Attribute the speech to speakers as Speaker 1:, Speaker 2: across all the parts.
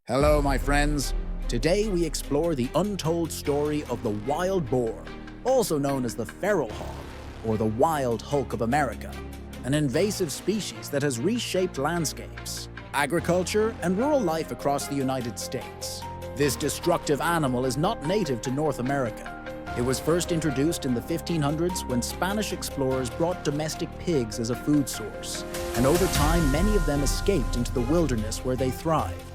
Speaker 1: Hello, my friends. Today we explore the untold story of the wild boar, also known as the feral hog, or the wild Hulk of America, an invasive species that has reshaped landscapes, agriculture, and rural life across the United States. This destructive animal is not native to North America. It was first introduced in the 1500s when Spanish explorers brought domestic pigs as a food source, and over time many of them escaped into the wilderness where they thrived.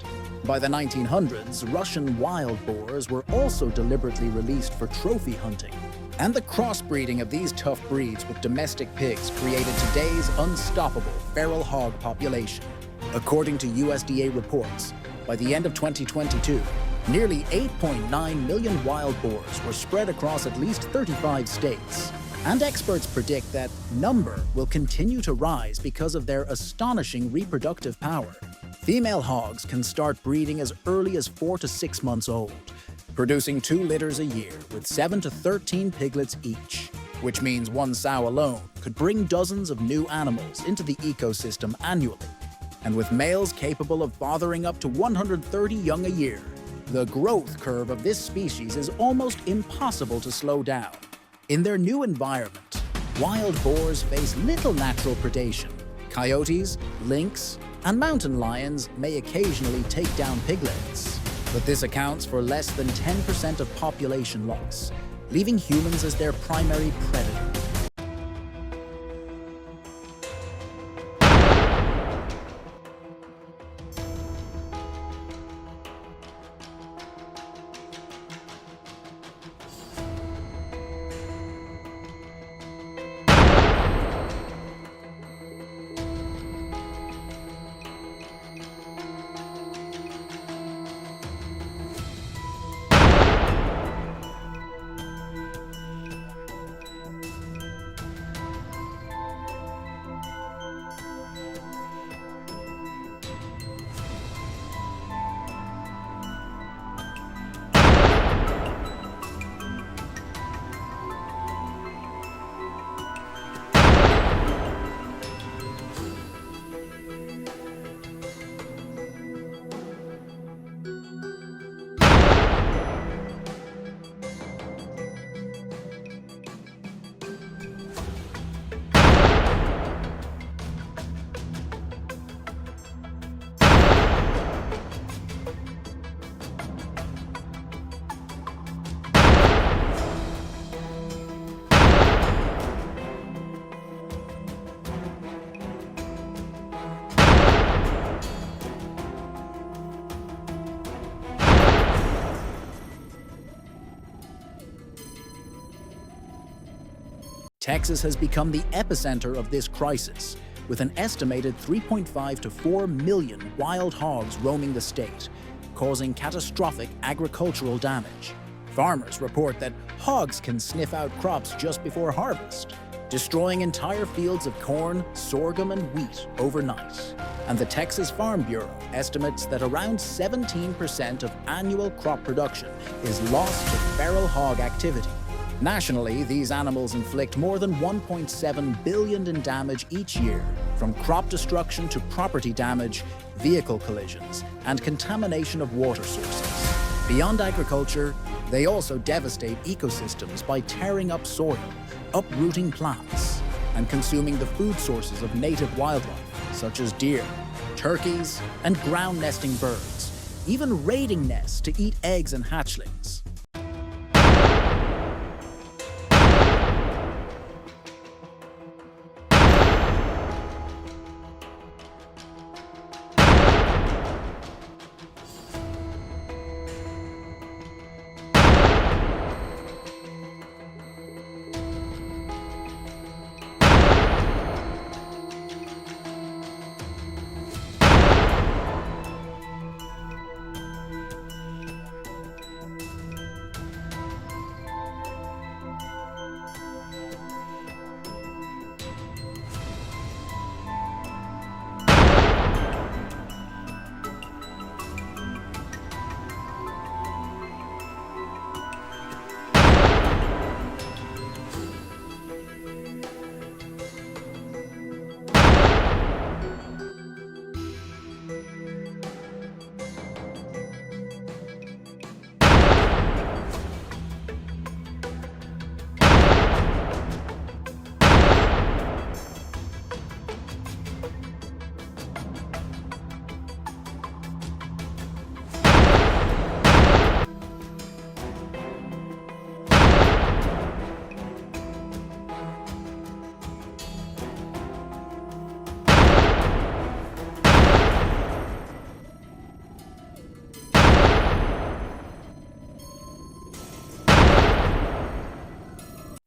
Speaker 1: By the 1900s, Russian wild boars were also deliberately released for trophy hunting, and the crossbreeding of these tough breeds with domestic pigs created today's unstoppable feral hog population. According to USDA reports, by the end of 2022, nearly 8.9 million wild boars were spread across at least 35 states, and experts predict that number will continue to rise because of their astonishing reproductive power. Female hogs can start breeding as early as 4 to 6 months old, producing 2 litters a year with 7 to 13 piglets each, which means one sow alone could bring dozens of new animals into the ecosystem annually. And with males capable of fathering up to 130 young a year, the growth curve of this species is almost impossible to slow down. In their new environment, wild boars face little natural predation. Coyotes, lynx, and mountain lions may occasionally take down piglets, but this accounts for less than 10% of population loss, leaving humans as their primary predator. Texas has become the epicenter of this crisis, with an estimated 3.5 to 4 million wild hogs roaming the state, causing catastrophic agricultural damage. Farmers report that hogs can sniff out crops just before harvest, destroying entire fields of corn, sorghum, and wheat overnight. And the Texas Farm Bureau estimates that around 17% of annual crop production is lost to feral hog activity. Nationally, these animals inflict more than $1.7 billion in damage each year, from crop destruction to property damage, vehicle collisions, and contamination of water sources. Beyond agriculture, they also devastate ecosystems by tearing up soil, uprooting plants, and consuming the food sources of native wildlife, such as deer, turkeys, and ground-nesting birds, even raiding nests to eat eggs and hatchlings.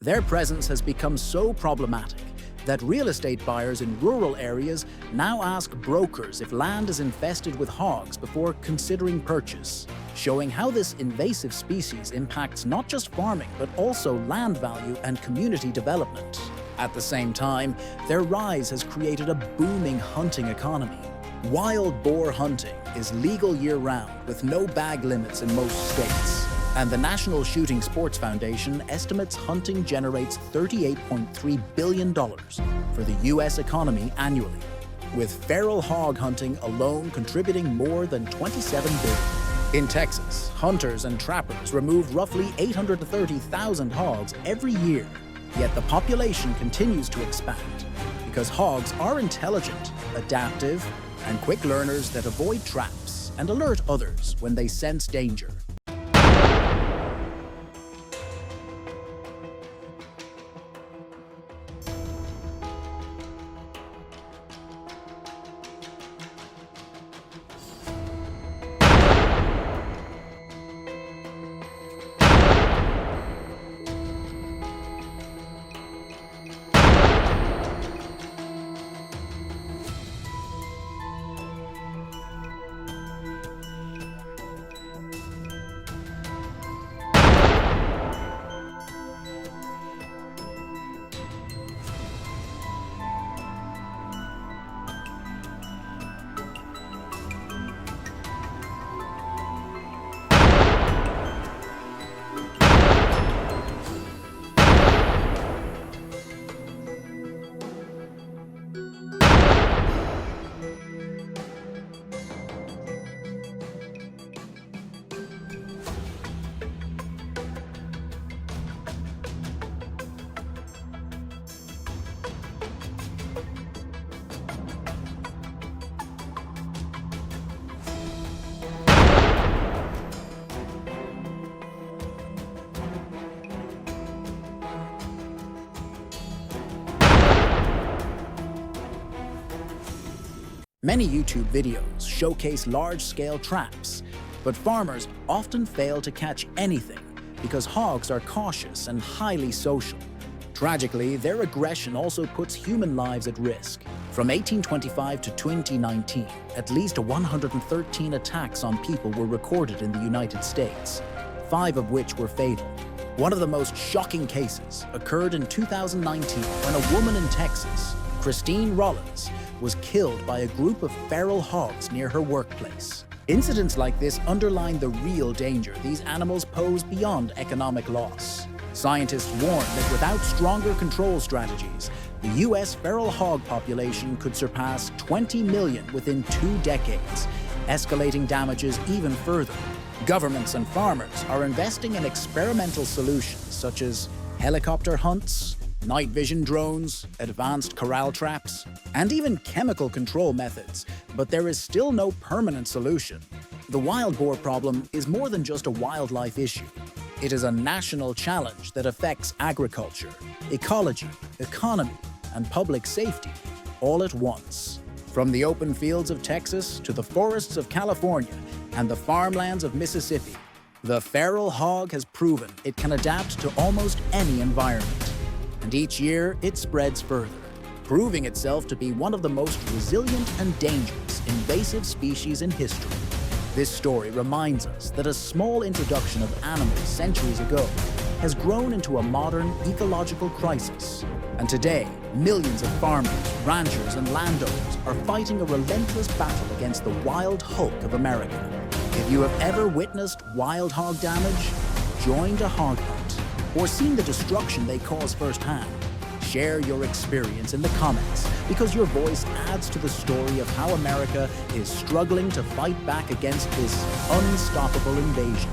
Speaker 1: Their presence has become so problematic that real estate buyers in rural areas now ask brokers if land is infested with hogs before considering purchase, showing how this invasive species impacts not just farming but also land value and community development. At the same time, their rise has created a booming hunting economy. Wild boar hunting is legal year-round with no bag limits in most states. And the National Shooting Sports Foundation estimates hunting generates $38.3 billion for the U.S. economy annually, with feral hog hunting alone contributing more than $27 billion. In Texas, hunters and trappers remove roughly 830,000 hogs every year, yet the population continues to expand because hogs are intelligent, adaptive, and quick learners that avoid traps and alert others when they sense danger. Many YouTube videos showcase large-scale traps, but farmers often fail to catch anything because hogs are cautious and highly social. Tragically, their aggression also puts human lives at risk. From 1825 to 2019, at least 113 attacks on people were recorded in the United States, 5 of which were fatal. One of the most shocking cases occurred in 2019 when a woman in Texas, Christine Rollins, was killed by a group of feral hogs near her workplace. Incidents like this underline the real danger these animals pose beyond economic loss. Scientists warn that without stronger control strategies, the U.S. feral hog population could surpass 20 million within 2 decades, escalating damages even further. Governments and farmers are investing in experimental solutions such as helicopter hunts, night vision drones, advanced corral traps, and even chemical control methods, but there is still no permanent solution. The wild boar problem is more than just a wildlife issue. It is a national challenge that affects agriculture, ecology, economy, and public safety all at once. From the open fields of Texas to the forests of California and the farmlands of Mississippi, the feral hog has proven it can adapt to almost any environment. And each year, it spreads further, proving itself to be one of the most resilient and dangerous invasive species in history. This story reminds us that a small introduction of animals centuries ago has grown into a modern ecological crisis. And today, millions of farmers, ranchers, and landowners are fighting a relentless battle against the wild hulk of America. If you have ever witnessed wild hog damage, joined a hog hunt, or seen the destruction they cause firsthand, share your experience in the comments because your voice adds to the story of how America is struggling to fight back against this unstoppable invasion.